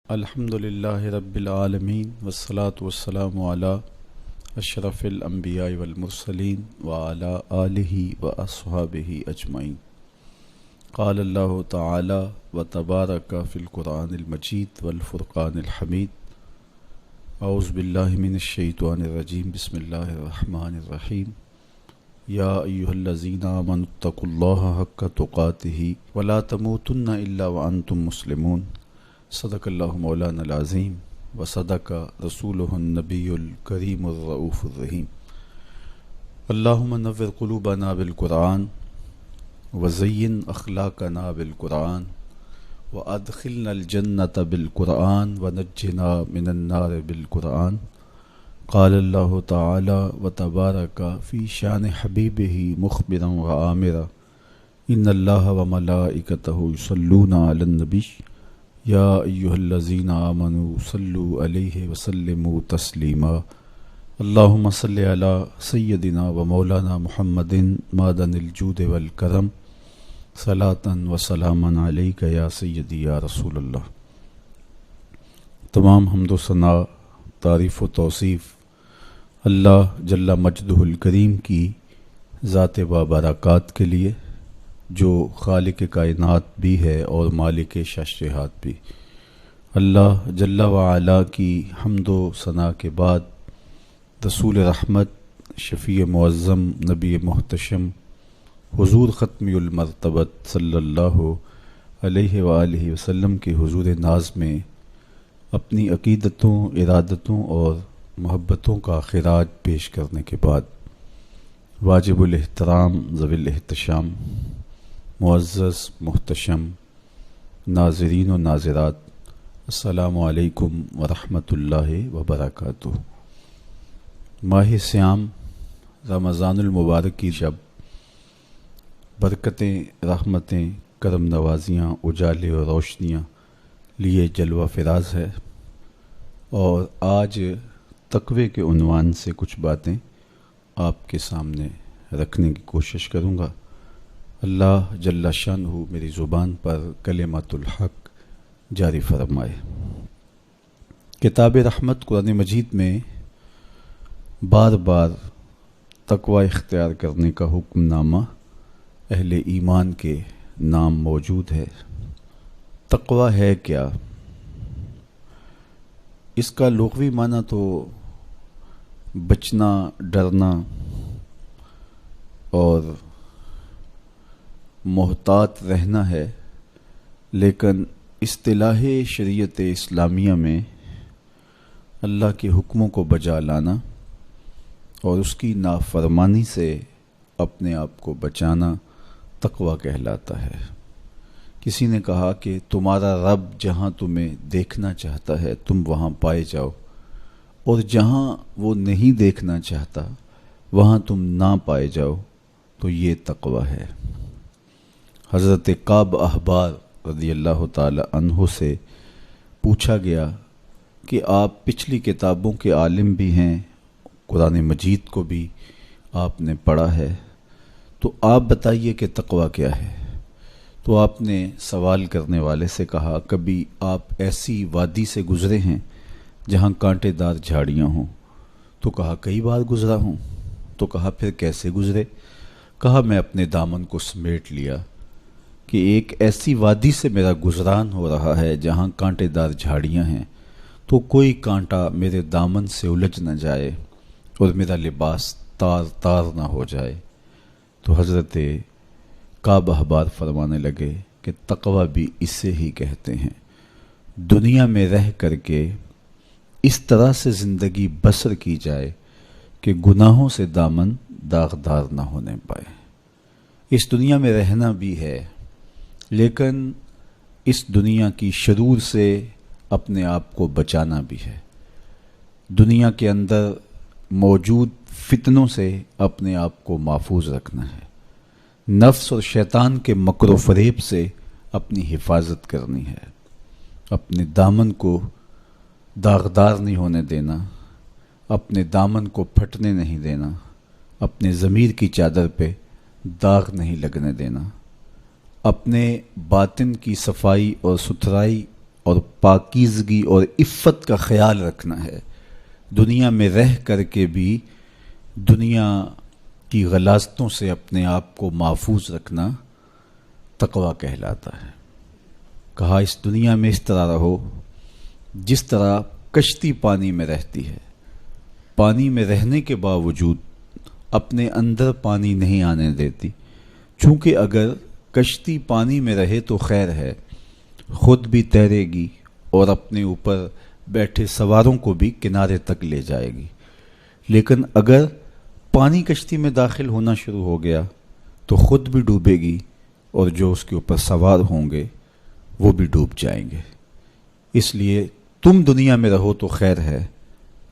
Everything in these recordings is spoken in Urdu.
الحمد للہ رب العالمین والصلاة والسلام علی اشرف الانبیاء والمرسلین وعلی آلہ واصحابہ اجمعین۔ قال اللہ تعالی وتبارک فی القرآن المجید والفرقان الحمید۔ اعوذ باللہ من الشیطان الرجیم، بسم اللہ الرحمن الرحیم۔ یا ایہا الذین آمنوا اتقوا اللہ حق تقاتہ ولا تموتن الا وانتم مسلمون۔ صدق اللہ مولانا العظیم وصدق رسولہ النبی الکریم الرؤوف الرحیم۔ اللہم نور قلوبنا بالقرآن وزین اخلاقنا بالقرآن وادخلنا الجنة بالقرآن ونجنا من النار بالقرآن۔ قال اللہ تعالی وتبارک فی شان حبیبہ مخبرا وآمرا ان اللہ وملائکتہ یصلون علی النبی یا ایہا الذین آمنوا صلوا علیہ وسلموا تسلیما۔ اللہم صلی علی سیدنا و مولانا محمد معدن الجود والکرم صلاۃ و سلاما علیک یا سیدی یا رسول اللہ۔ تمام حمد و ثناء، تعریف و توصیف اللہ جل مجدہ الکریم کی ذات بابرکات کے لیے، جو خالق کائنات بھی ہے اور مالک ششرہات بھی۔ اللہ جل وعلا کی حمد و ثناء کے بعد رسول رحمت، شفیع معظم، نبی محتشم، حضور ختم المرتبت صلی اللہ علیہ وآلہ وسلم کے حضور ناز میں اپنی عقیدتوں، ارادتوں اور محبتوں کا خراج پیش کرنے کے بعد واجب الاحترام ذوی الاحتشام معزز محتشم ناظرین و ناظرات، السلام علیکم ورحمۃ اللہ وبرکاتہ۔ ماہ سیام رمضان المبارک کی شب برکتیں، رحمتیں، کرم نوازیاں، اجالے اور روشنیاں لیے جلوہ فراز ہے، اور آج تقوی کے عنوان سے کچھ باتیں آپ کے سامنے رکھنے کی کوشش کروں گا۔ اللہ جل شانہ میری زبان پر کلمۃ الحق جاری فرمائے۔ کتاب رحمت قرآن مجید میں بار بار تقوی اختیار کرنے کا حکم نامہ اہل ایمان کے نام موجود ہے۔ تقوی ہے کیا؟ اس کا لغوی معنی تو بچنا، ڈرنا اور محتاط رہنا ہے، لیکن اصطلاح شریعت اسلامیہ میں اللہ کے حکموں کو بجا لانا اور اس کی نافرمانی سے اپنے آپ کو بچانا تقوی کہلاتا ہے۔ کسی نے کہا کہ تمہارا رب جہاں تمہیں دیکھنا چاہتا ہے تم وہاں پائے جاؤ، اور جہاں وہ نہیں دیکھنا چاہتا وہاں تم نہ پائے جاؤ، تو یہ تقوی ہے۔ حضرت کعب احبار رضی اللہ تعالی عنہ سے پوچھا گیا کہ آپ پچھلی کتابوں کے عالم بھی ہیں، قرآن مجید کو بھی آپ نے پڑھا ہے، تو آپ بتائیے کہ تقوی کیا ہے؟ تو آپ نے سوال کرنے والے سے کہا، کبھی آپ ایسی وادی سے گزرے ہیں جہاں کانٹے دار جھاڑیاں ہوں؟ تو کہا کئی بار گزرا ہوں۔ تو کہا پھر کیسے گزرے؟ کہا میں اپنے دامن کو سمیٹ لیا کہ ایک ایسی وادی سے میرا گزران ہو رہا ہے جہاں کانٹے دار جھاڑیاں ہیں، تو کوئی کانٹا میرے دامن سے الجھ نہ جائے اور میرا لباس تار تار نہ ہو جائے۔ تو حضرت کعب احبار فرمانے لگے کہ تقوی بھی اسے ہی کہتے ہیں، دنیا میں رہ کر کے اس طرح سے زندگی بسر کی جائے کہ گناہوں سے دامن داغدار نہ ہونے پائے۔ اس دنیا میں رہنا بھی ہے، لیکن اس دنیا کی شرور سے اپنے آپ کو بچانا بھی ہے، دنیا کے اندر موجود فتنوں سے اپنے آپ کو محفوظ رکھنا ہے، نفس اور شیطان کے مکر و فریب سے اپنی حفاظت کرنی ہے، اپنے دامن کو داغدار نہیں ہونے دینا، اپنے دامن کو پھٹنے نہیں دینا، اپنے ضمیر کی چادر پہ داغ نہیں لگنے دینا، اپنے باطن کی صفائی اور ستھرائی اور پاکیزگی اور عفت کا خیال رکھنا ہے، دنیا میں رہ کر کے بھی دنیا کی غلاظتوں سے اپنے آپ کو محفوظ رکھنا تقویٰ کہلاتا ہے۔ کہا اس دنیا میں اس طرح رہو جس طرح کشتی پانی میں رہتی ہے، پانی میں رہنے کے باوجود اپنے اندر پانی نہیں آنے دیتی، چونکہ اگر کشتی پانی میں رہے تو خیر ہے، خود بھی تیرے گی اور اپنے اوپر بیٹھے سواروں کو بھی کنارے تک لے جائے گی، لیکن اگر پانی کشتی میں داخل ہونا شروع ہو گیا تو خود بھی ڈوبے گی اور جو اس کے اوپر سوار ہوں گے وہ بھی ڈوب جائیں گے۔ اس لیے تم دنیا میں رہو تو خیر ہے،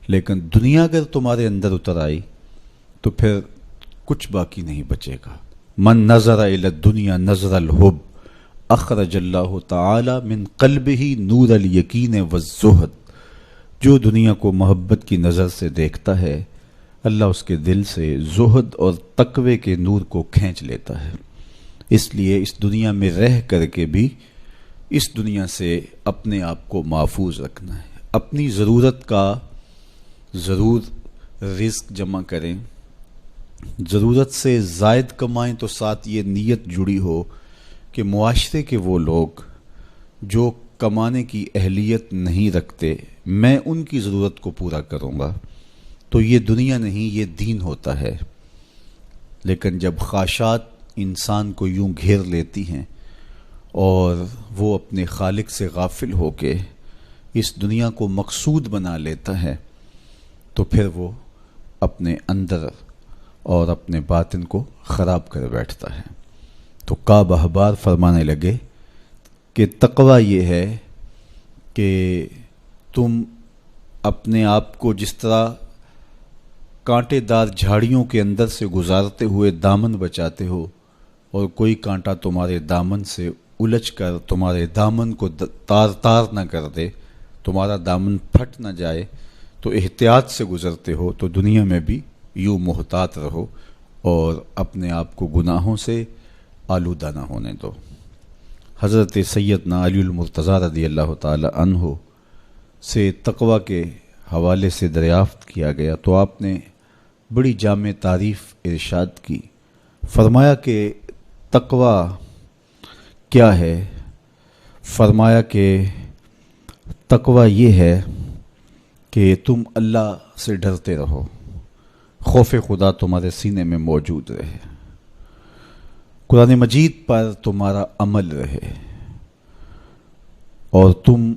لیکن دنیا اگر تمہارے اندر اتر آئی تو پھر کچھ باقی نہیں بچے گا۔ من نظر الی الدنیا نظر الحب اخرج اللہ تعالی من قلبہ نور الیقین والزہد، جو دنیا کو محبت کی نظر سے دیکھتا ہے اللہ اس کے دل سے زہد اور تقوی کے نور کو کھینچ لیتا ہے۔ اس لیے اس دنیا میں رہ کر کے بھی اس دنیا سے اپنے آپ کو محفوظ رکھنا ہے، اپنی ضرورت کا ضرور رزق جمع کریں، ضرورت سے زائد کمائیں تو ساتھ یہ نیت جڑی ہو کہ معاشرے کے وہ لوگ جو کمانے کی اہلیت نہیں رکھتے میں ان کی ضرورت کو پورا کروں گا، تو یہ دنیا نہیں یہ دین ہوتا ہے۔ لیکن جب خواہشات انسان کو یوں گھیر لیتی ہیں اور وہ اپنے خالق سے غافل ہو کے اس دنیا کو مقصود بنا لیتا ہے تو پھر وہ اپنے اندر اور اپنے باطن کو خراب کر بیٹھتا ہے۔ تو کعب احبار فرمانے لگے کہ تقویٰ یہ ہے کہ تم اپنے آپ کو جس طرح کانٹے دار جھاڑیوں کے اندر سے گزارتے ہوئے دامن بچاتے ہو اور کوئی کانٹا تمہارے دامن سے الجھ کر تمہارے دامن کو تار تار نہ کر دے، تمہارا دامن پھٹ نہ جائے تو احتیاط سے گزرتے ہو، تو دنیا میں بھی یوں محتاط رہو اور اپنے آپ کو گناہوں سے آلودہ نہ ہونے دو۔ حضرت سیدنا علی المرتضیٰ رضی اللہ تعالی عنہ سے تقویٰ کے حوالے سے دریافت کیا گیا تو آپ نے بڑی جامع تعریف ارشاد کی، فرمایا کہ تقویٰ کیا ہے؟ فرمایا کہ تقویٰ یہ ہے کہ تم اللہ سے ڈرتے رہو، خوف خدا تمہارے سینے میں موجود رہے، قرآن مجید پر تمہارا عمل رہے، اور تم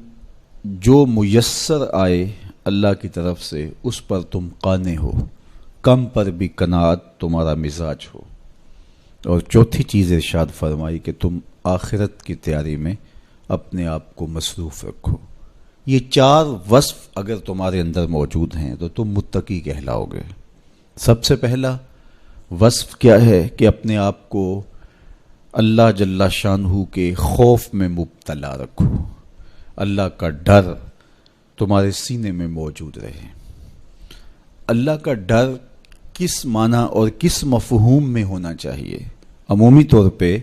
جو میسر آئے اللہ کی طرف سے اس پر تم قانع ہو، کم پر بھی قناعت تمہارا مزاج ہو، اور چوتھی چیز ارشاد فرمائی کہ تم آخرت کی تیاری میں اپنے آپ کو مصروف رکھو۔ یہ چار وصف اگر تمہارے اندر موجود ہیں تو تم متقی کہلاؤ گے۔ سب سے پہلا وصف کیا ہے کہ اپنے آپ کو اللہ جل شانہ کے خوف میں مبتلا رکھو، اللہ کا ڈر تمہارے سینے میں موجود رہے۔ اللہ کا ڈر کس معنی اور کس مفہوم میں ہونا چاہیے؟ عمومی طور پہ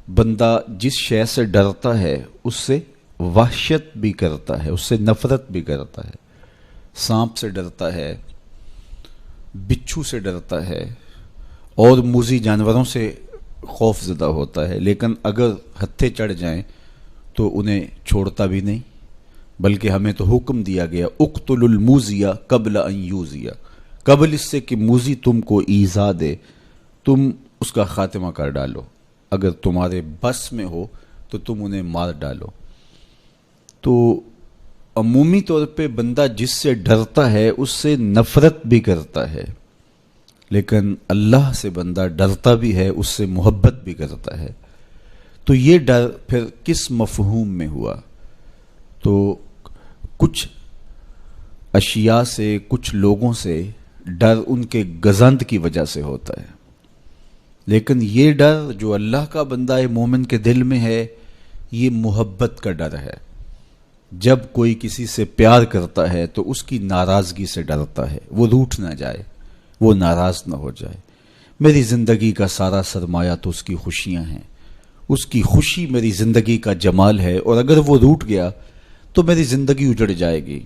بندہ جس شے سے ڈرتا ہے اس سے وحشت بھی کرتا ہے، اس سے نفرت بھی کرتا ہے، سانپ سے ڈرتا ہے، بچھو سے ڈرتا ہے اور موذی جانوروں سے خوف زدہ ہوتا ہے، لیکن اگر ہتھے چڑھ جائیں تو انہیں چھوڑتا بھی نہیں، بلکہ ہمیں تو حکم دیا گیا اقتل الموذی قبل ان یوذی، قبل اس سے کہ موذی تم کو ایذا دے تم اس کا خاتمہ کر ڈالو، اگر تمہارے بس میں ہو تو تم انہیں مار ڈالو۔ تو عمومی طور پہ بندہ جس سے ڈرتا ہے اس سے نفرت بھی کرتا ہے، لیکن اللہ سے بندہ ڈرتا بھی ہے، اس سے محبت بھی کرتا ہے۔ تو یہ ڈر پھر کس مفہوم میں ہوا؟ تو کچھ اشیاء سے، کچھ لوگوں سے ڈر ان کے گزند کی وجہ سے ہوتا ہے، لیکن یہ ڈر جو اللہ کا بندہ مومن کے دل میں ہے یہ محبت کا ڈر ہے۔ جب کوئی کسی سے پیار کرتا ہے تو اس کی ناراضگی سے ڈرتا ہے، وہ روٹھ نہ جائے، وہ ناراض نہ ہو جائے۔ میری زندگی کا سارا سرمایہ تو اس کی خوشیاں ہیں، اس کی خوشی میری زندگی کا جمال ہے، اور اگر وہ روٹھ گیا تو میری زندگی اجڑ جائے گی،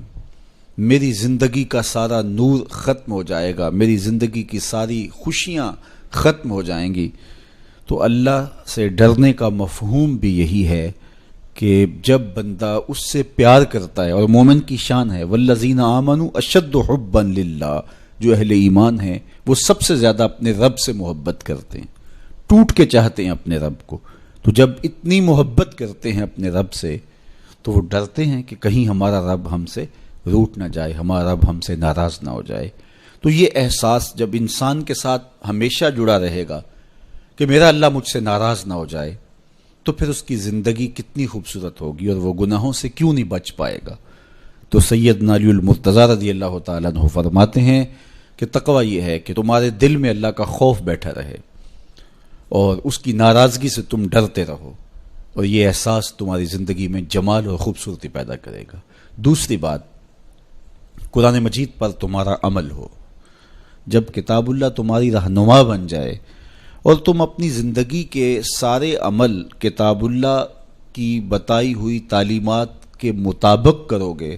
میری زندگی کا سارا نور ختم ہو جائے گا، میری زندگی کی ساری خوشیاں ختم ہو جائیں گی۔ تو اللہ سے ڈرنے کا مفہوم بھی یہی ہے کہ جب بندہ اس سے پیار کرتا ہے، اور مومن کی شان ہے والذین آمنوا اشد حبا للہ، جو اہل ایمان ہیں وہ سب سے زیادہ اپنے رب سے محبت کرتے ہیں، ٹوٹ کے چاہتے ہیں اپنے رب کو۔ تو جب اتنی محبت کرتے ہیں اپنے رب سے تو وہ ڈرتے ہیں کہ کہیں ہمارا رب ہم سے روٹ نہ جائے، ہمارا رب ہم سے ناراض نہ ہو جائے۔ تو یہ احساس جب انسان کے ساتھ ہمیشہ جڑا رہے گا کہ میرا اللہ مجھ سے ناراض نہ ہو جائے، تو پھر اس کی زندگی کتنی خوبصورت ہوگی اور وہ گناہوں سے کیوں نہیں بچ پائے گا۔ تو سیدنا علی المرتضیٰ رضی اللہ تعالیٰ عنہ فرماتے ہیں کہ تقوی یہ ہے کہ تمہارے دل میں اللہ کا خوف بیٹھا رہے اور اس کی ناراضگی سے تم ڈرتے رہو، اور یہ احساس تمہاری زندگی میں جمال اور خوبصورتی پیدا کرے گا۔ دوسری بات، قرآن مجید پر تمہارا عمل ہو۔ جب کتاب اللہ تمہاری رہنما بن جائے اور تم اپنی زندگی کے سارے عمل کتاب اللہ کی بتائی ہوئی تعلیمات کے مطابق کرو گے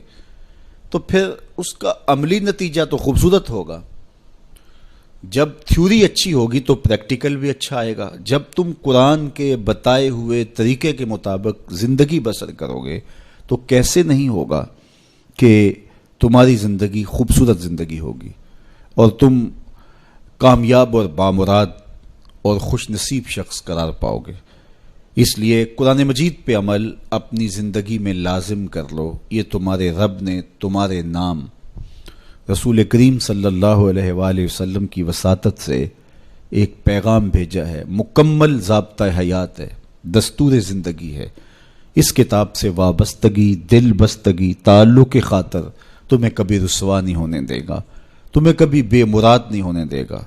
تو پھر اس کا عملی نتیجہ تو خوبصورت ہوگا۔ جب تھیوری اچھی ہوگی تو پریکٹیکل بھی اچھا آئے گا۔ جب تم قرآن کے بتائے ہوئے طریقے کے مطابق زندگی بسر کرو گے تو کیسے نہیں ہوگا کہ تمہاری زندگی خوبصورت زندگی ہوگی اور تم کامیاب اور بامراد اور خوش نصیب شخص قرار پاؤ گے۔ اس لیے قرآن مجید پہ عمل اپنی زندگی میں لازم کر لو۔ یہ تمہارے رب نے تمہارے نام رسول کریم صلی اللہ علیہ وآلہ وسلم کی وساطت سے ایک پیغام بھیجا ہے، مکمل ضابطہ حیات ہے، دستور زندگی ہے۔ اس کتاب سے وابستگی، دل بستگی، تعلق کی خاطر تمہیں کبھی رسوا نہیں ہونے دے گا، تمہیں کبھی بے مراد نہیں ہونے دے گا،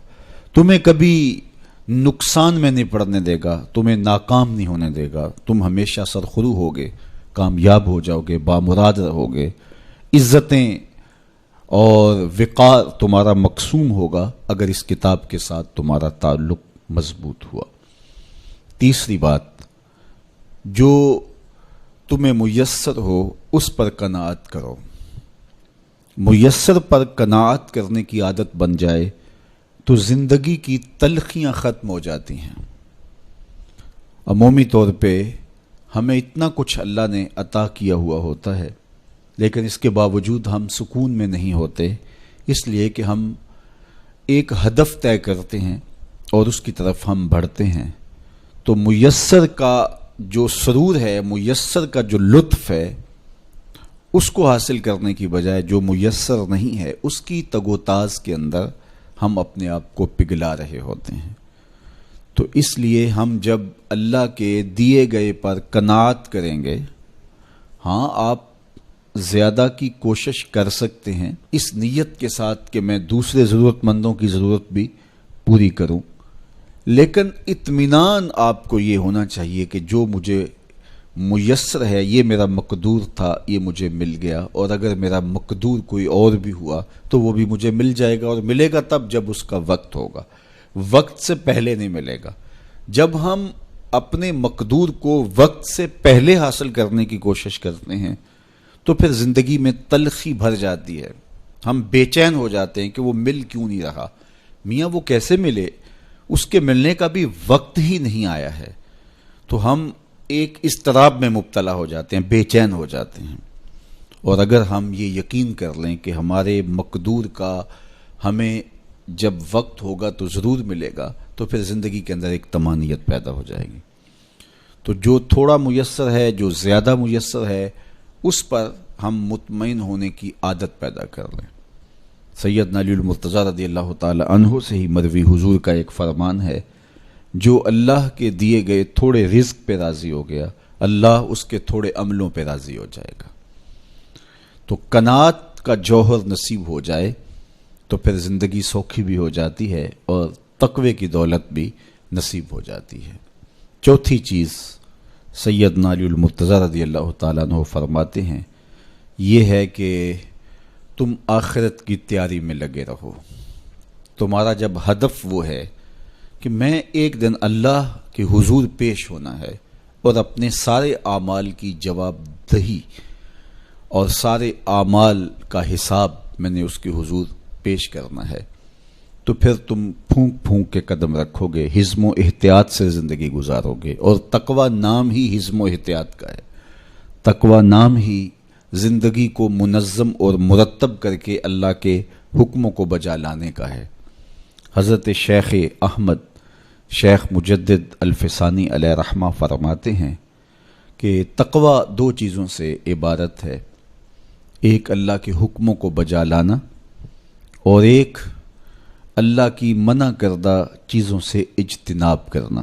تمہیں کبھی نقصان میں نہیں پڑنے دے گا، تمہیں ناکام نہیں ہونے دے گا۔ تم ہمیشہ سرخرو ہوگے، کامیاب ہو جاؤ گے، بامراد رہو گے، عزتیں اور وقار تمہارا مقسوم ہوگا اگر اس کتاب کے ساتھ تمہارا تعلق مضبوط ہوا۔ تیسری بات، جو تمہیں میسر ہو اس پر قناعت کرو۔ میسر پر قناعت کرنے کی عادت بن جائے تو زندگی کی تلخیاں ختم ہو جاتی ہیں۔ عمومی طور پہ ہمیں اتنا کچھ اللہ نے عطا کیا ہوا ہوتا ہے، لیکن اس کے باوجود ہم سکون میں نہیں ہوتے، اس لیے کہ ہم ایک ہدف طے کرتے ہیں اور اس کی طرف ہم بڑھتے ہیں۔ تو میسر کا جو سرور ہے، میسر کا جو لطف ہے، اس کو حاصل کرنے کی بجائے جو میسر نہیں ہے اس کی تگ و تاز کے اندر ہم اپنے آپ کو پگھلا رہے ہوتے ہیں۔ تو اس لیے ہم جب اللہ کے دیے گئے پر قناعت کریں گے، ہاں آپ زیادہ کی کوشش کر سکتے ہیں اس نیت کے ساتھ کہ میں دوسرے ضرورت مندوں کی ضرورت بھی پوری کروں، لیکن اطمینان آپ کو یہ ہونا چاہیے کہ جو مجھے میسر ہے، یہ میرا مقدور تھا، یہ مجھے مل گیا، اور اگر میرا مقدور کوئی اور بھی ہوا تو وہ بھی مجھے مل جائے گا، اور ملے گا تب جب اس کا وقت ہوگا، وقت سے پہلے نہیں ملے گا۔ جب ہم اپنے مقدور کو وقت سے پہلے حاصل کرنے کی کوشش کرتے ہیں تو پھر زندگی میں تلخی بھر جاتی ہے، ہم بے چین ہو جاتے ہیں کہ وہ مل کیوں نہیں رہا، میاں وہ کیسے ملے، اس کے ملنے کا بھی وقت ہی نہیں آیا ہے۔ تو ہم ایک اضطراب میں مبتلا ہو جاتے ہیں، بے چین ہو جاتے ہیں۔ اور اگر ہم یہ یقین کر لیں کہ ہمارے مقدور کا ہمیں جب وقت ہوگا تو ضرور ملے گا، تو پھر زندگی کے اندر ایک طمانینت پیدا ہو جائے گی۔ تو جو تھوڑا میسر ہے، جو زیادہ میسر ہے، اس پر ہم مطمئن ہونے کی عادت پیدا کر لیں۔ سیدنا علی المرتضیٰ رضی اللہ تعالی عنہ سے ہی مروی حضور کا ایک فرمان ہے، جو اللہ کے دیے گئے تھوڑے رزق پہ راضی ہو گیا، اللہ اس کے تھوڑے عملوں پہ راضی ہو جائے گا۔ تو قناعت کا جوہر نصیب ہو جائے تو پھر زندگی سوکھی بھی ہو جاتی ہے اور تقوی کی دولت بھی نصیب ہو جاتی ہے۔ چوتھی چیز سیدنا علی المرتضیٰ رضی اللہ تعالیٰ عنہ فرماتے ہیں، یہ ہے کہ تم آخرت کی تیاری میں لگے رہو۔ تمہارا جب ہدف وہ ہے کہ میں ایک دن اللہ کے حضور پیش ہونا ہے اور اپنے سارے اعمال کی جواب دہی اور سارے اعمال کا حساب میں نے اس کے حضور پیش کرنا ہے، تو پھر تم پھونک پھونک کے قدم رکھو گے، حزم و احتیاط سے زندگی گزارو گے۔ اور تقوی نام ہی حزم و احتیاط کا ہے، تقوی نام ہی زندگی کو منظم اور مرتب کر کے اللہ کے حکموں کو بجا لانے کا ہے۔ حضرت شیخ احمد شیخ مجدد الفسانی علیہ رحمہ فرماتے ہیں کہ تقوی دو چیزوں سے عبارت ہے، ایک اللہ کے حکموں کو بجا لانا اور ایک اللہ کی منع کردہ چیزوں سے اجتناب کرنا۔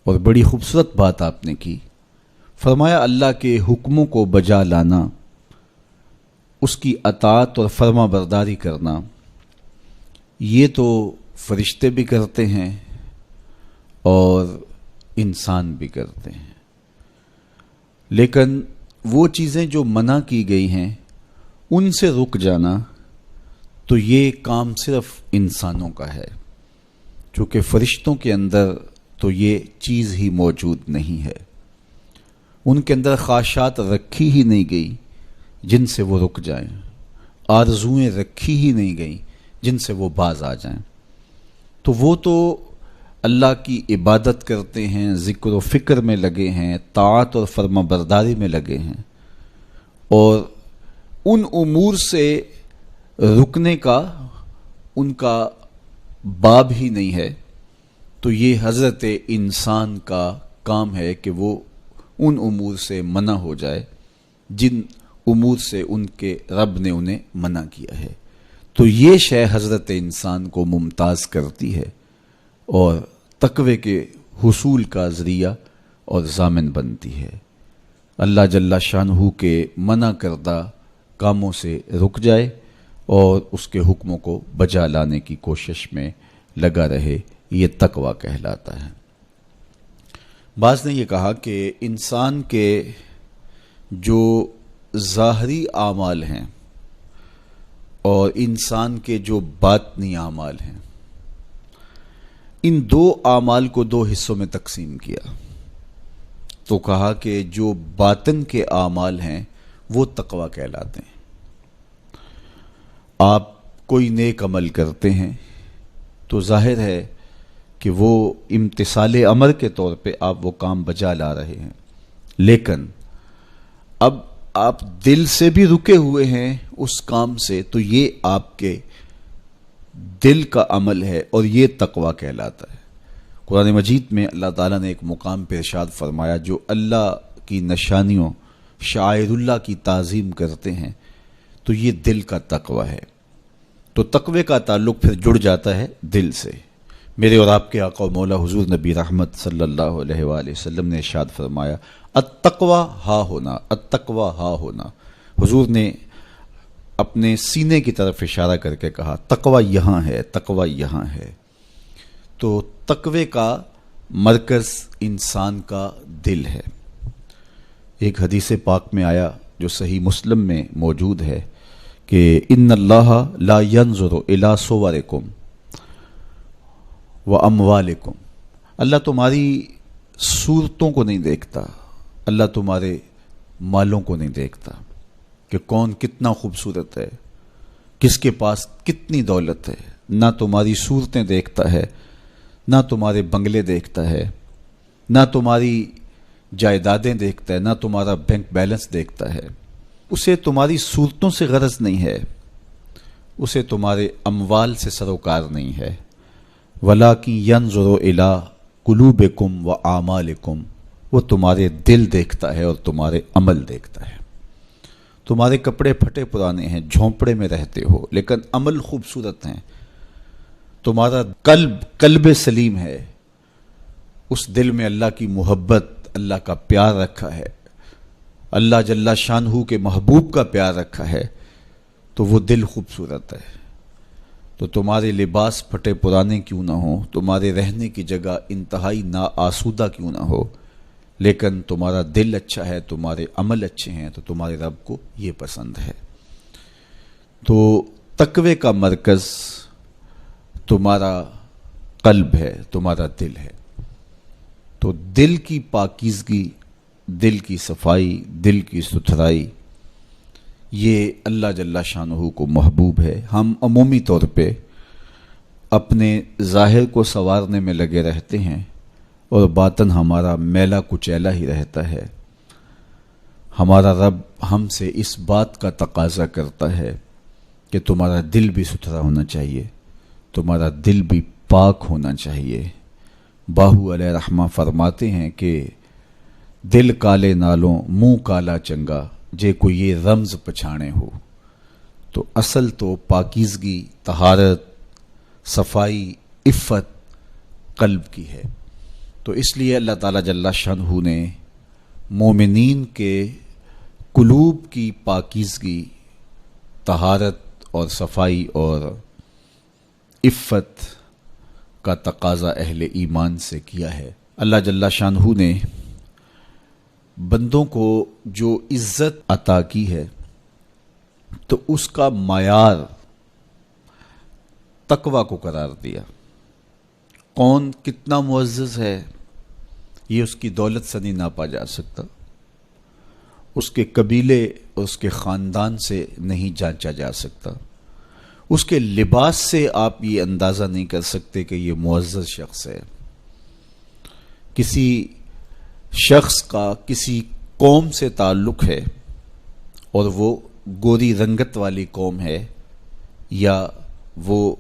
اور بڑی خوبصورت بات آپ نے کی، فرمایا اللہ کے حکموں کو بجا لانا، اس کی اطاعت اور فرما برداری کرنا، یہ تو فرشتے بھی کرتے ہیں اور انسان بھی کرتے ہیں، لیکن وہ چیزیں جو منع کی گئی ہیں ان سے رک جانا تو یہ کام صرف انسانوں کا ہے، چونکہ فرشتوں کے اندر تو یہ چیز ہی موجود نہیں ہے، ان کے اندر خواہشات رکھی ہی نہیں گئی جن سے وہ رک جائیں، آرزوئیں رکھی ہی نہیں گئیں جن سے وہ باز آ جائیں۔ تو وہ تو اللہ کی عبادت کرتے ہیں، ذکر و فکر میں لگے ہیں، طاعت اور فرما برداری میں لگے ہیں، اور ان امور سے رکنے کا ان کا باب ہی نہیں ہے، تو یہ حضرت انسان کا کام ہے کہ وہ ان امور سے منع ہو جائے جن امور سے ان کے رب نے انہیں منع کیا ہے۔ تو یہ شے حضرت انسان کو ممتاز کرتی ہے اور تقوی کے حصول کا ذریعہ اور ضامن بنتی ہے۔ اللہ جل شانہ کے منع کردہ کاموں سے رک جائے اور اس کے حکموں کو بجا لانے کی کوشش میں لگا رہے، یہ تقوی کہلاتا ہے۔ بعض نے یہ کہا کہ انسان کے جو ظاہری اعمال ہیں اور انسان کے جو باطنی اعمال ہیں، ان دو اعمال کو دو حصوں میں تقسیم کیا، تو کہا کہ جو باطن کے اعمال ہیں وہ تقوی کہلاتے ہیں۔ آپ کوئی نیک عمل کرتے ہیں تو ظاہر ہے کہ وہ امتثال امر کے طور پہ آپ وہ کام بجا لا رہے ہیں، لیکن اب آپ دل سے بھی رکے ہوئے ہیں اس کام سے، تو یہ آپ کے دل کا عمل ہے اور یہ تقوی کہلاتا ہے۔ قرآن مجید میں اللہ تعالیٰ نے ایک مقام پہ ارشاد فرمایا، جو اللہ کی نشانیوں شعائر اللہ کی تعظیم کرتے ہیں تو یہ دل کا تقوی ہے۔ تو تقوی کا تعلق پھر جڑ جاتا ہے دل سے۔ میرے اور آپ کے آقا و مولا حضور نبی رحمت صلی اللہ علیہ وآلہ وسلم نے ارشاد فرمایا، التقوی ہا ہونا، التقوی ہا ہونا۔ حضور نے اپنے سینے کی طرف اشارہ کر کے کہا تقوی یہاں ہے، تقوی یہاں ہے۔ تو تقوی کا مرکز انسان کا دل ہے۔ ایک حدیث پاک میں آیا جو صحیح مسلم میں موجود ہے کہ ان اللہ لا ينظر الى صورکم واموالکم، اللہ تمہاری صورتوں کو نہیں دیکھتا، اللہ تمہارے مالوں کو نہیں دیکھتا کہ کون کتنا خوبصورت ہے، کس کے پاس کتنی دولت ہے، نہ تمہاری صورتیں دیکھتا ہے، نہ تمہارے بنگلے دیکھتا ہے، نہ تمہاری جائیدادیں دیکھتا ہے، نہ تمہارا بینک بیلنس دیکھتا ہے۔ اسے تمہاری صورتوں سے غرض نہیں ہے، اسے تمہارے اموال سے سروکار نہیں ہے۔ وَلَٰكِن يَنظُرُ إِلَىٰ قُلُوبِكُمْ وَأَعْمَالِكُمْ، وہ تمہارے دل دیکھتا ہے اور تمہارے عمل دیکھتا ہے۔ تمہارے کپڑے پھٹے پرانے ہیں، جھونپڑے میں رہتے ہو، لیکن عمل خوبصورت ہیں۔ تمہارا قلب سلیم ہے، اس دل میں اللہ کی محبت، اللہ کا پیار رکھا ہے، اللہ جل شانہ کے محبوب کا پیار رکھا ہے، تو وہ دل خوبصورت ہے۔ تو تمہارے لباس پھٹے پرانے کیوں نہ ہوں، تمہارے رہنے کی جگہ انتہائی ناآسودہ کیوں نہ ہو، لیکن تمہارا دل اچھا ہے، تمہارے عمل اچھے ہیں، تو تمہارے رب کو یہ پسند ہے۔ تو تقوی کا مرکز تمہارا قلب ہے، تمہارا دل ہے۔ تو دل کی پاکیزگی، دل کی صفائی، دل کی ستھرائی یہ اللہ جل شانہ کو محبوب ہے۔ ہم عمومی طور پہ اپنے ظاہر کو سنوارنے میں لگے رہتے ہیں اور باطن ہمارا میلا کچیلا ہی رہتا ہے۔ ہمارا رب ہم سے اس بات کا تقاضا کرتا ہے کہ تمہارا دل بھی ستھرا ہونا چاہیے، تمہارا دل بھی پاک ہونا چاہیے۔ باہو علیہ رحمہ فرماتے ہیں کہ دل کالے نالوں منہ کالا چنگا، جے کوئی یہ رمز پچھانے ہو۔ تو اصل تو پاکیزگی، طہارت، صفائی، عفت قلب کی ہے۔ تو اس لیے اللہ تعالیٰ جل شانہ نے مومنین کے قلوب کی پاکیزگی، طہارت اور صفائی اور عفت کا تقاضا اہل ایمان سے کیا ہے۔ اللہ جل شانہ نے بندوں کو جو عزت عطا کی ہے تو اس کا معیار تقویٰ کو قرار دیا۔ کون کتنا معزز ہے یہ اس کی دولت سے نہیں ناپا جا سکتا، اس کے قبیلے اور اس کے خاندان سے نہیں جانچا جا سکتا، اس کے لباس سے آپ یہ اندازہ نہیں کر سکتے کہ یہ معزز شخص ہے۔ کسی شخص کا کسی قوم سے تعلق ہے اور وہ گوری رنگت والی قوم ہے، یا وہ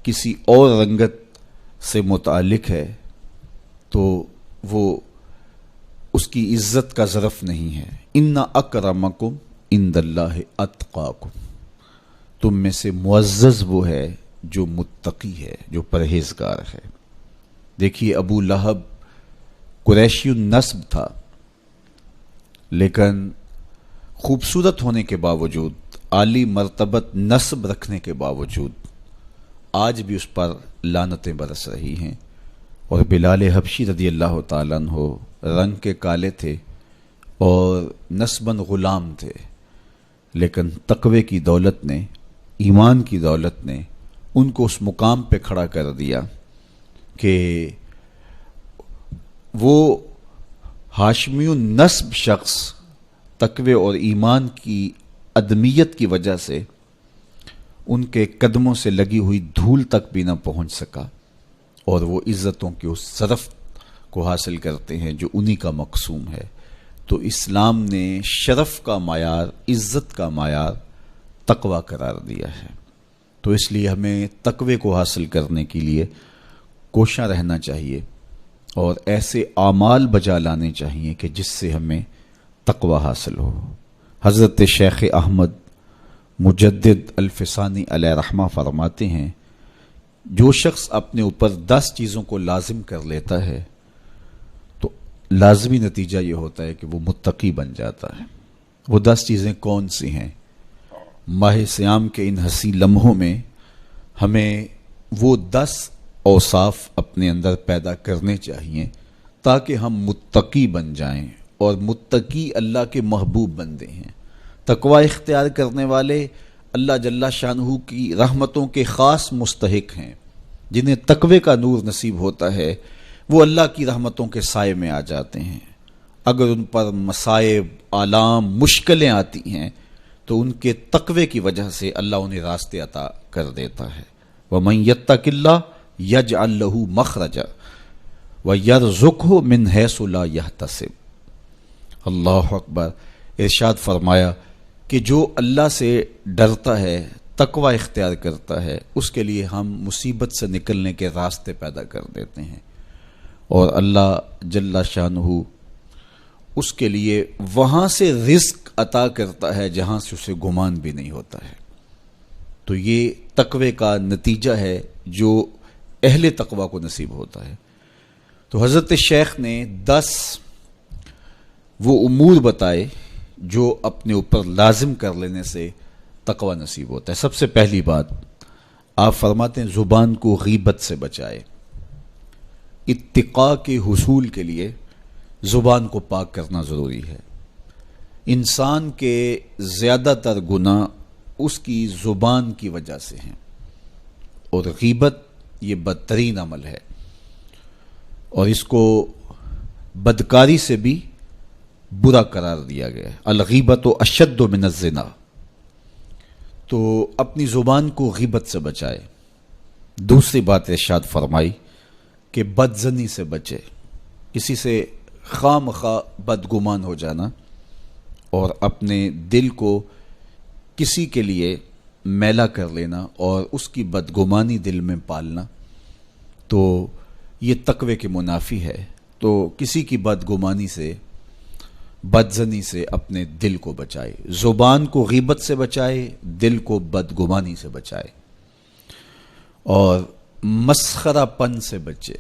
کسی اور رنگت سے متعلق ہے، تو وہ اس کی عزت کا ظرف نہیں ہے۔ ان اکرمکم عند اللہ اتقاکم، تم میں سے معزز وہ ہے جو متقی ہے، جو پرہیزگار ہے۔ دیکھیے ابو لہب قریشی النسب تھا، لیکن خوبصورت ہونے کے باوجود، عالی مرتبت نسب رکھنے کے باوجود آج بھی اس پر لعنتیں برس رہی ہیں۔ اور بلال حبشی رضی اللہ تعالیٰ عنہ رنگ کے کالے تھے اور نسباً غلام تھے، لیکن تقوی کی دولت نے، ایمان کی دولت نے ان کو اس مقام پہ کھڑا کر دیا کہ وہ ہاشمی النسب شخص تقوی اور ایمان کی عدمیت کی وجہ سے ان کے قدموں سے لگی ہوئی دھول تک بھی نہ پہنچ سکا، اور وہ عزتوں کے اس شرف کو حاصل کرتے ہیں جو انہی کا مقسوم ہے۔ تو اسلام نے شرف کا معیار، عزت کا معیار تقوی قرار دیا ہے۔ تو اس لیے ہمیں تقوی کو حاصل کرنے کے لیے کوشاں رہنا چاہیے اور ایسے اعمال بجا لانے چاہیے کہ جس سے ہمیں تقوی حاصل ہو۔ حضرت شیخ احمد مجدد الفسانی علیہ رحمہ فرماتے ہیں، جو شخص اپنے اوپر 10 چیزوں کو لازم کر لیتا ہے تو لازمی نتیجہ یہ ہوتا ہے کہ وہ متقی بن جاتا ہے۔ وہ 10 چیزیں کون سی ہیں؟ ماہ صیام کے ان حسین لمحوں میں ہمیں وہ 10 اوصاف اپنے اندر پیدا کرنے چاہیے تاکہ ہم متقی بن جائیں، اور متقی اللہ کے محبوب بندے ہیں۔ تقوی اختیار کرنے والے اللہ جل شانہ کی رحمتوں کے خاص مستحق ہیں۔ جنہیں تقوی کا نور نصیب ہوتا ہے وہ اللہ کی رحمتوں کے سائے میں آ جاتے ہیں۔ اگر ان پر مصائب، آلام، مشکلیں آتی ہیں تو ان کے تقوی کی وجہ سے اللہ انہیں راستے عطا کر دیتا ہے۔ وَمَن يَتَّقِ اللَّهَ يَجْعَل لَّهُ مَخْرَجًا وَيَرْزُقْهُ مِنْ حَيْثُ لَا يَحْتَسِبُ۔ اللہ اکبر۔ ارشاد فرمایا کہ جو اللہ سے ڈرتا ہے، تقوی اختیار کرتا ہے، اس کے لیے ہم مصیبت سے نکلنے کے راستے پیدا کر دیتے ہیں، اور اللہ جل شانہ اس کے لیے وہاں سے رزق عطا کرتا ہے جہاں سے اسے گمان بھی نہیں ہوتا ہے۔ تو یہ تقوی کا نتیجہ ہے جو اہل تقوی کو نصیب ہوتا ہے۔ تو حضرت شیخ نے 10 وہ امور بتائے جو اپنے اوپر لازم کر لینے سے تقوی نصیب ہوتا ہے۔ سب سے پہلی بات آپ فرماتے ہیں زبان کو غیبت سے بچائے۔ اتقاء کے حصول کے لیے زبان کو پاک کرنا ضروری ہے۔ انسان کے زیادہ تر گناہ اس کی زبان کی وجہ سے ہیں، اور غیبت یہ بدترین عمل ہے، اور اس کو بدکاری سے بھی برا قرار دیا گیا ہے۔ الغیبت اشد من الزنا، تو اپنی زبان کو غیبت سے بچائے۔ دوسری بات ارشاد فرمائی کہ بدظنی سے بچے، کسی سے خواہ مخواہ بدگمان ہو جانا اور اپنے دل کو کسی کے لیے میلا کر لینا اور اس کی بدگمانی دل میں پالنا، تو یہ تقوی کے منافی ہے۔ تو کسی کی بدگمانی سے، بدظنی سے اپنے دل کو بچائے، زبان کو غیبت سے بچائے، دل کو بدگمانی سے بچائے، اور مسخرہ پن سے بچے،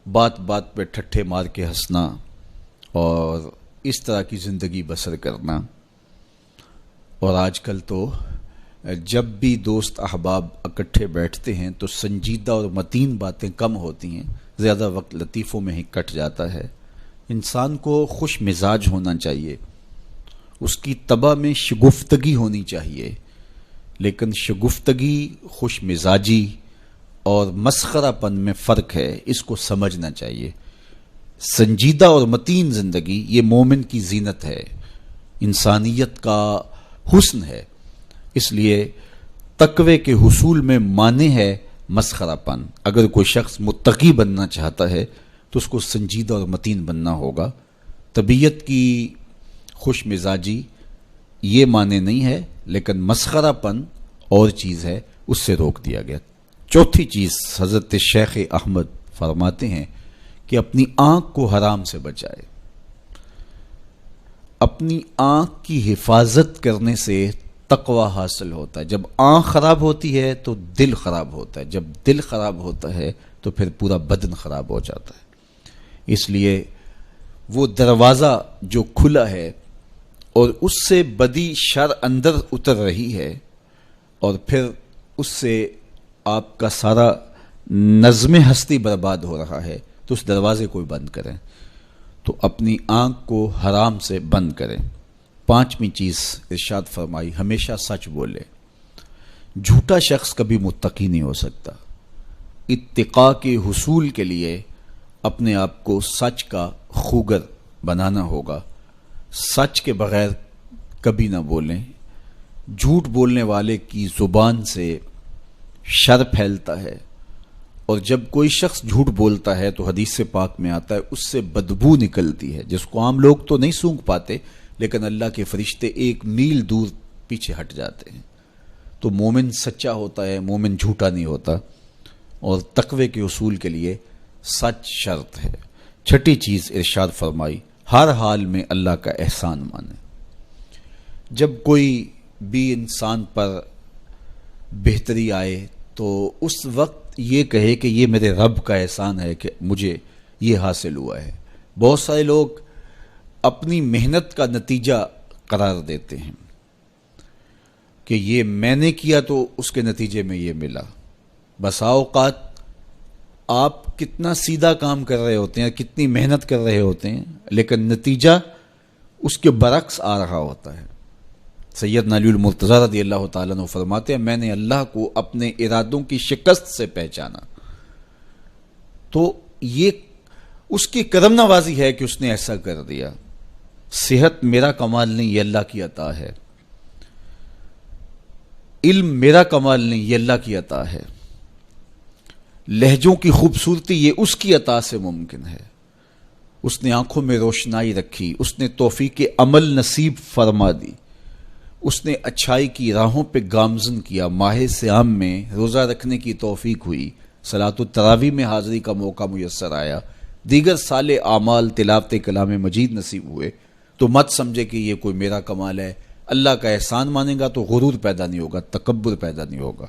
بات بات پہ ٹھٹھے مار کے ہنسنا اور اس طرح کی زندگی بسر کرنا۔ اور آج کل تو جب بھی دوست احباب اکٹھے بیٹھتے ہیں تو سنجیدہ اور متین باتیں کم ہوتی ہیں، زیادہ وقت لطیفوں میں ہی کٹ جاتا ہے۔ انسان کو خوش مزاج ہونا چاہیے، اس کی طبع میں شگفتگی ہونی چاہیے، لیکن شگفتگی، خوش مزاجی اور مسخرہ پن میں فرق ہے، اس کو سمجھنا چاہیے۔ سنجیدہ اور متین زندگی یہ مومن کی زینت ہے، انسانیت کا حسن ہے۔ اس لیے تقوی کے حصول میں مانع ہے مسخرہ پن۔ اگر کوئی شخص متقی بننا چاہتا ہے تو اس کو سنجیدہ اور متین بننا ہوگا۔ طبیعت کی خوش مزاجی یہ معنی نہیں ہے، لیکن مسخرہ پن اور چیز ہے، اس سے روک دیا گیا۔ چوتھی چیز حضرت شیخ احمد فرماتے ہیں کہ اپنی آنکھ کو حرام سے بچائے۔ اپنی آنکھ کی حفاظت کرنے سے تقوی حاصل ہوتا ہے۔ جب آنکھ خراب ہوتی ہے تو دل خراب ہوتا ہے، جب دل خراب ہوتا ہے تو پھر پورا بدن خراب ہو جاتا ہے۔ اس لیے وہ دروازہ جو کھلا ہے اور اس سے بدی شر اندر اتر رہی ہے اور پھر اس سے آپ کا سارا نظم ہستی برباد ہو رہا ہے، تو اس دروازے کو بند کریں، تو اپنی آنکھ کو حرام سے بند کریں۔ پانچویں چیز ارشاد فرمائی، ہمیشہ سچ بولے۔ جھوٹا شخص کبھی متقی نہیں ہو سکتا۔ اتقاء کے حصول کے لیے اپنے آپ کو سچ کا خوگر بنانا ہوگا۔ سچ کے بغیر کبھی نہ بولیں۔ جھوٹ بولنے والے کی زبان سے شر پھیلتا ہے، اور جب کوئی شخص جھوٹ بولتا ہے تو حدیث پاک میں آتا ہے اس سے بدبو نکلتی ہے، جس کو عام لوگ تو نہیں سونگھ پاتے، لیکن اللہ کے فرشتے 1 میل دور پیچھے ہٹ جاتے ہیں۔ تو مومن سچا ہوتا ہے، مومن جھوٹا نہیں ہوتا، اور تقوی کے اصول کے لیے سچ شرط ہے۔ چھٹی چیز ارشاد فرمائی، ہر حال میں اللہ کا احسان مانے۔ جب کوئی بھی انسان پر بہتری آئے تو اس وقت یہ کہے کہ یہ میرے رب کا احسان ہے کہ مجھے یہ حاصل ہوا ہے۔ بہت سارے لوگ اپنی محنت کا نتیجہ قرار دیتے ہیں کہ یہ میں نے کیا تو اس کے نتیجے میں یہ ملا۔ بسا اوقات آپ کتنا سیدھا کام کر رہے ہوتے ہیں، کتنی محنت کر رہے ہوتے ہیں، لیکن نتیجہ اس کے برعکس آ رہا ہوتا ہے۔ سیدنا علی المرتضیٰ رضی اللہ تعالیٰ عنہ فرماتے ہیں، میں نے اللہ کو اپنے ارادوں کی شکست سے پہچانا، تو یہ اس کی کرم نوازی ہے کہ اس نے ایسا کر دیا۔ صحت میرا کمال نہیں، یہ اللہ کی عطا ہے۔ علم میرا کمال نہیں، یہ اللہ کی عطا ہے۔ لہجوں کی خوبصورتی یہ اس کی عطا سے ممکن ہے۔ اس نے آنکھوں میں روشنائی رکھی، اس نے توفیق عمل نصیب فرما دی، اس نے اچھائی کی راہوں پہ گامزن کیا۔ ماہ صیام میں روزہ رکھنے کی توفیق ہوئی، صلاۃ التراویح میں حاضری کا موقع میسر آیا، دیگر صالح اعمال تلاوت کلام مجید نصیب ہوئے، تو مت سمجھے کہ یہ کوئی میرا کمال ہے۔ اللہ کا احسان مانے گا تو غرور پیدا نہیں ہوگا، تکبر پیدا نہیں ہوگا۔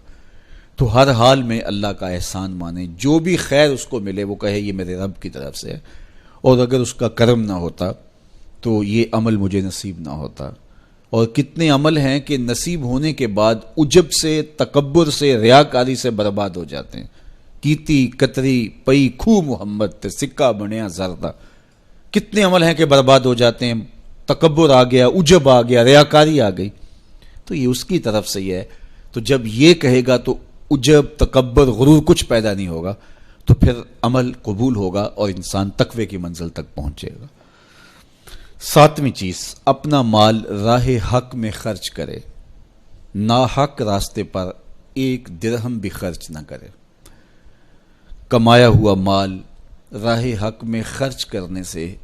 تو ہر حال میں اللہ کا احسان مانے، جو بھی خیر اس کو ملے وہ کہے یہ میرے رب کی طرف سے ہے، اور اگر اس کا کرم نہ ہوتا تو یہ عمل مجھے نصیب نہ ہوتا۔ اور کتنے عمل ہیں کہ نصیب ہونے کے بعد عجب سے، تکبر سے، ریاکاری سے برباد ہو جاتے ہیں۔ کیتی کتری پئی کھو محمد تے سکہ بنیا زردہ، کتنے عمل ہیں کہ برباد ہو جاتے ہیں۔ تکبر آ گیا، عجب آ گیا، ریاکاری آ گئی، تو یہ اس کی طرف سے ہی ہے۔ تو جب یہ کہے گا تو عجب، تکبر، غرور کچھ پیدا نہیں ہوگا، تو پھر عمل قبول ہوگا اور انسان تقوی کی منزل تک پہنچے گا۔ ساتویں چیز، اپنا مال راہ حق میں خرچ کرے۔ ناحق راستے پر ایک درہم بھی خرچ نہ کرے۔ کمایا ہوا مال راہ حق میں خرچ کرنے سے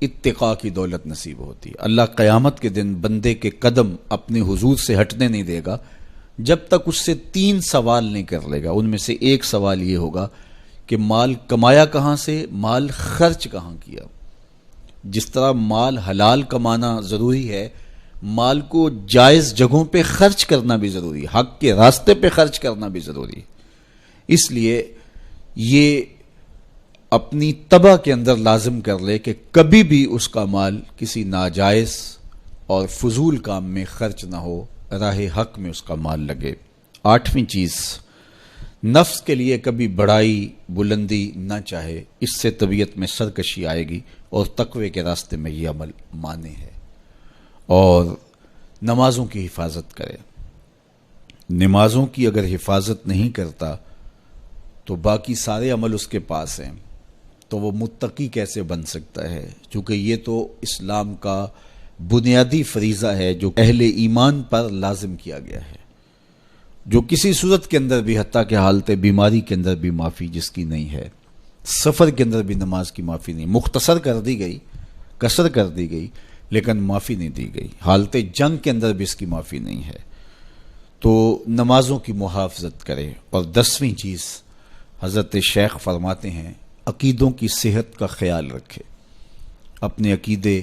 اتقاء کی دولت نصیب ہوتی ہے۔ اللہ قیامت کے دن بندے کے قدم اپنے حضور سے ہٹنے نہیں دے گا جب تک اس سے 3 سوال نہیں کر لے گا۔ ان میں سے ایک سوال یہ ہوگا کہ مال کمایا کہاں سے، مال خرچ کہاں کیا۔ جس طرح مال حلال کمانا ضروری ہے، مال کو جائز جگہوں پہ خرچ کرنا بھی ضروری ہے، حق کے راستے پہ خرچ کرنا بھی ضروری ہے۔ اس لیے یہ اپنی طبع کے اندر لازم کر لے کہ کبھی بھی اس کا مال کسی ناجائز اور فضول کام میں خرچ نہ ہو، راہ حق میں اس کا مال لگے۔ 8ویں چیز، نفس کے لیے کبھی بڑائی بلندی نہ چاہے، اس سے طبیعت میں سرکشی آئے گی اور تقوی کے راستے میں یہ عمل مانے ہے۔ اور نمازوں کی حفاظت کرے۔ نمازوں کی اگر حفاظت نہیں کرتا تو باقی سارے عمل اس کے پاس ہیں، تو وہ متقی کیسے بن سکتا ہے؟ چونکہ یہ تو اسلام کا بنیادی فریضہ ہے جو اہل ایمان پر لازم کیا گیا ہے، جو کسی صورت کے اندر بھی، حتیٰ کہ حالت بیماری کے اندر بھی معافی جس کی نہیں ہے، سفر کے اندر بھی نماز کی معافی نہیں، مختصر کر دی گئی، قصر کر دی گئی، لیکن معافی نہیں دی گئی۔ حالت جنگ کے اندر بھی اس کی معافی نہیں ہے۔ تو نمازوں کی محافظت کرے۔ اور 10ویں چیز، حضرت شیخ فرماتے ہیں عقیدوں کی صحت کا خیال رکھے، اپنے عقیدے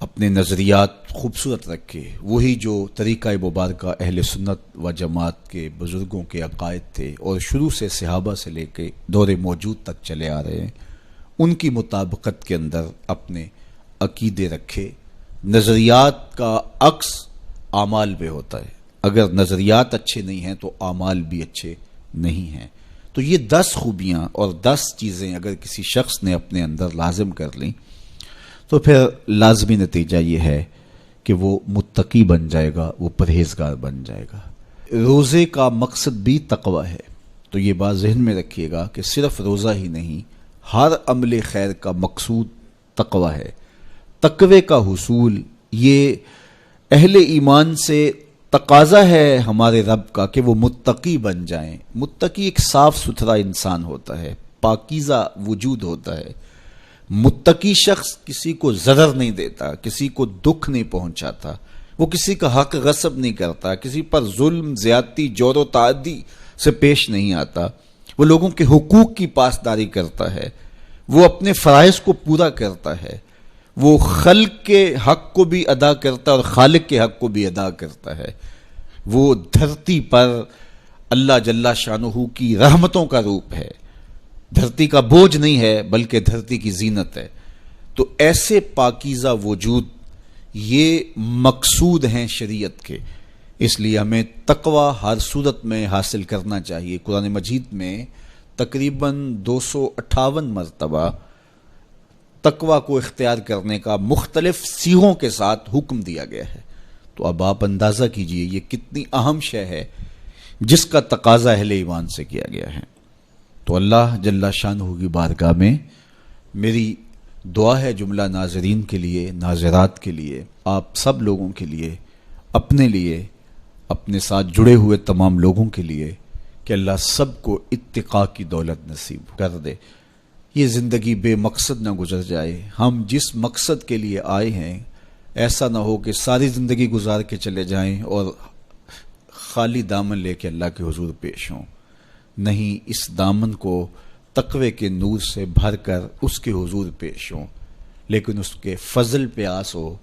اپنے نظریات خوبصورت رکھے، وہی جو طریقہ مبارکہ اہل سنت و جماعت کے بزرگوں کے عقائد تھے اور شروع سے صحابہ سے لے کے دور موجود تک چلے آ رہے ہیں، ان کی مطابقت کے اندر اپنے عقیدے رکھے۔ نظریات کا عکس اعمال پہ ہوتا ہے، اگر نظریات اچھے نہیں ہیں تو اعمال بھی اچھے نہیں ہیں۔ تو یہ 10 خوبیاں اور 10 چیزیں اگر کسی شخص نے اپنے اندر لازم کر لیں تو پھر لازمی نتیجہ یہ ہے کہ وہ متقی بن جائے گا، وہ پرہیزگار بن جائے گا۔ روزے کا مقصد بھی تقوی ہے، تو یہ بات ذہن میں رکھیے گا کہ صرف روزہ ہی نہیں، ہر عمل خیر کا مقصود تقوی ہے۔ تقوی کا حصول یہ اہل ایمان سے تقاضا ہے ہمارے رب کا کہ وہ متقی بن جائیں۔ متقی ایک صاف ستھرا انسان ہوتا ہے، پاکیزہ وجود ہوتا ہے۔ متقی شخص کسی کو ضرر نہیں دیتا، کسی کو دکھ نہیں پہنچاتا، وہ کسی کا حق غصب نہیں کرتا، کسی پر ظلم، زیادتی، جور و تعدی سے پیش نہیں آتا، وہ لوگوں کے حقوق کی پاسداری کرتا ہے، وہ اپنے فرائض کو پورا کرتا ہے، وہ خلق کے حق کو بھی ادا کرتا ہے اور خالق کے حق کو بھی ادا کرتا ہے، وہ دھرتی پر اللہ جل شانہ کی رحمتوں کا روپ ہے، دھرتی کا بوجھ نہیں ہے بلکہ دھرتی کی زینت ہے۔ تو ایسے پاکیزہ وجود یہ مقصود ہیں شریعت کے، اس لیے ہمیں تقوی ہر صورت میں حاصل کرنا چاہیے۔ قرآن مجید میں تقریباً 258 مرتبہ تقوی کو اختیار کرنے کا مختلف صیغوں کے ساتھ حکم دیا گیا ہے۔ تو اب آپ اندازہ کیجئے یہ کتنی اہم شے ہے جس کا تقاضا اہل ایمان سے کیا گیا ہے۔ تو اللہ جل شانہ کی بارگاہ میں میری دعا ہے جملہ ناظرین کے لیے، ناظرات کے لیے، آپ سب لوگوں کے لیے، اپنے لیے، اپنے ساتھ جڑے ہوئے تمام لوگوں کے لیے کہ اللہ سب کو اتقاء کی دولت نصیب کر دے۔ یہ زندگی بے مقصد نہ گزر جائے۔ ہم جس مقصد کے لیے آئے ہیں ایسا نہ ہو کہ ساری زندگی گزار کے چلے جائیں اور خالی دامن لے کے اللہ کے حضور پیش ہوں۔ نہیں، اس دامن کو تقوی کے نور سے بھر کر اس کے حضور پیش ہوں، لیکن اس کے فضل پہ آس ہو،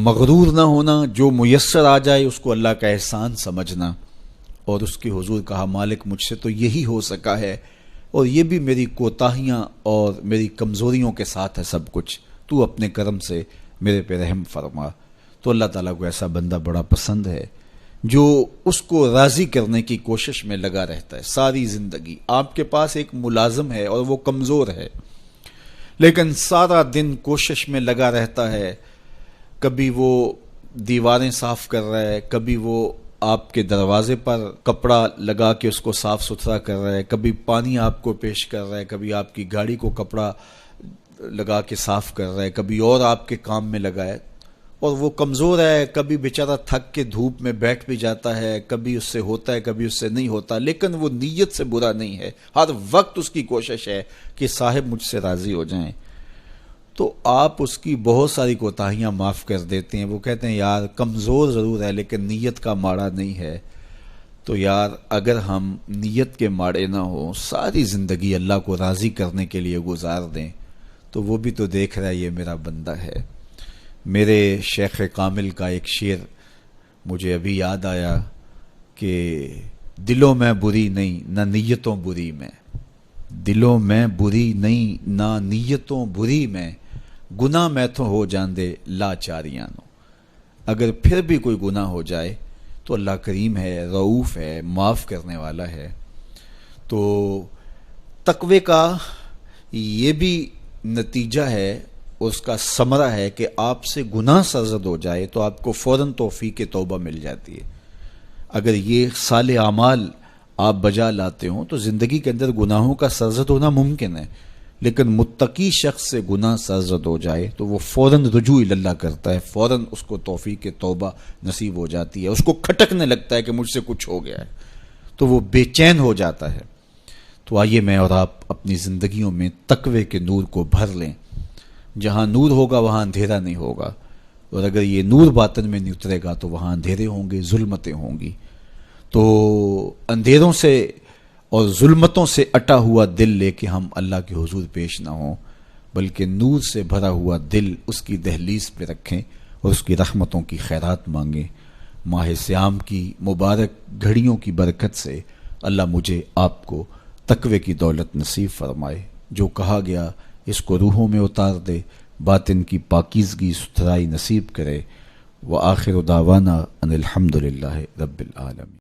مغرور نہ ہونا، جو میسر آ جائے اس کو اللہ کا احسان سمجھنا، اور اس کے حضور کہا مالک مجھ سے تو یہی ہو سکا ہے، اور یہ بھی میری کوتاہیاں اور میری کمزوریوں کے ساتھ ہے سب کچھ، تو اپنے کرم سے میرے پہ رحم فرما۔ تو اللہ تعالیٰ کو ایسا بندہ بڑا پسند ہے جو اس کو راضی کرنے کی کوشش میں لگا رہتا ہے ساری زندگی۔ آپ کے پاس ایک ملازم ہے اور وہ کمزور ہے، لیکن سارا دن کوشش میں لگا رہتا ہے، کبھی وہ دیواریں صاف کر رہا ہے، کبھی وہ آپ کے دروازے پر کپڑا لگا کے اس کو صاف ستھرا کر رہا ہے، کبھی پانی آپ کو پیش کر رہا ہے، کبھی آپ کی گاڑی کو کپڑا لگا کے صاف کر رہا ہے، کبھی اور آپ کے کام میں لگا ہے، اور وہ کمزور ہے، کبھی بیچارہ تھک کے دھوپ میں بیٹھ بھی جاتا ہے، کبھی اس سے ہوتا ہے کبھی اس سے نہیں ہوتا، لیکن وہ نیت سے برا نہیں ہے، ہر وقت اس کی کوشش ہے کہ صاحب مجھ سے راضی ہو جائیں، تو آپ اس کی بہت ساری کوتاہیاں معاف کر دیتے ہیں۔ وہ کہتے ہیں یار کمزور ضرور ہے لیکن نیت کا ماڑا نہیں ہے۔ تو یار اگر ہم نیت کے ماڑے نہ ہوں، ساری زندگی اللہ کو راضی کرنے کے لیے گزار دیں، تو وہ بھی تو دیکھ رہا ہے یہ میرا بندہ ہے۔ میرے شیخ کامل کا ایک شعر مجھے ابھی یاد آیا کہ دلوں میں بری نہیں نہ نیتوں بری میں، دلوں میں بری نہیں نہ نیتوں بری میں، گناہ میں تو ہو جاندے لاچاریاں نو۔ اگر پھر بھی کوئی گناہ ہو جائے تو اللہ کریم ہے، رؤوف ہے، معاف کرنے والا ہے۔ تو تقوی کا یہ بھی نتیجہ ہے، اس کا ثمرہ ہے کہ آپ سے گناہ سرزد ہو جائے تو آپ کو فوراً توفیق توبہ مل جاتی ہے۔ اگر یہ صالح اعمال آپ بجا لاتے ہوں تو زندگی کے اندر گناہوں کا سرزد ہونا ممکن ہے، لیکن متقی شخص سے گناہ سرزد ہو جائے تو وہ فوراً رجوع اللہ کرتا ہے، فوراً اس کو توفیق توبہ نصیب ہو جاتی ہے، اس کو کھٹکنے لگتا ہے کہ مجھ سے کچھ ہو گیا ہے، تو وہ بے چین ہو جاتا ہے۔ تو آئیے میں اور آپ اپنی زندگیوں میں تقوی کے نور کو بھر لیں۔ جہاں نور ہوگا وہاں اندھیرا نہیں ہوگا، اور اگر یہ نور باطن میں نہیں اترے گا تو وہاں اندھیرے ہوں گے، ظلمتیں ہوں گی۔ تو اندھیروں سے اور ظلمتوں سے اٹا ہوا دل لے کے ہم اللہ کے حضور پیش نہ ہوں، بلکہ نور سے بھرا ہوا دل اس کی دہلیز پہ رکھیں اور اس کی رحمتوں کی خیرات مانگیں۔ ماہ سیام کی مبارک گھڑیوں کی برکت سے اللہ مجھے آپ کو تقوی کی دولت نصیب فرمائے۔ جو کہا گیا اس کو روحوں میں اتار دے، باطن کی پاکیزگی ستھرائی نصیب کرے۔ وآخر دعوانا ان الحمدللہ رب العالمین۔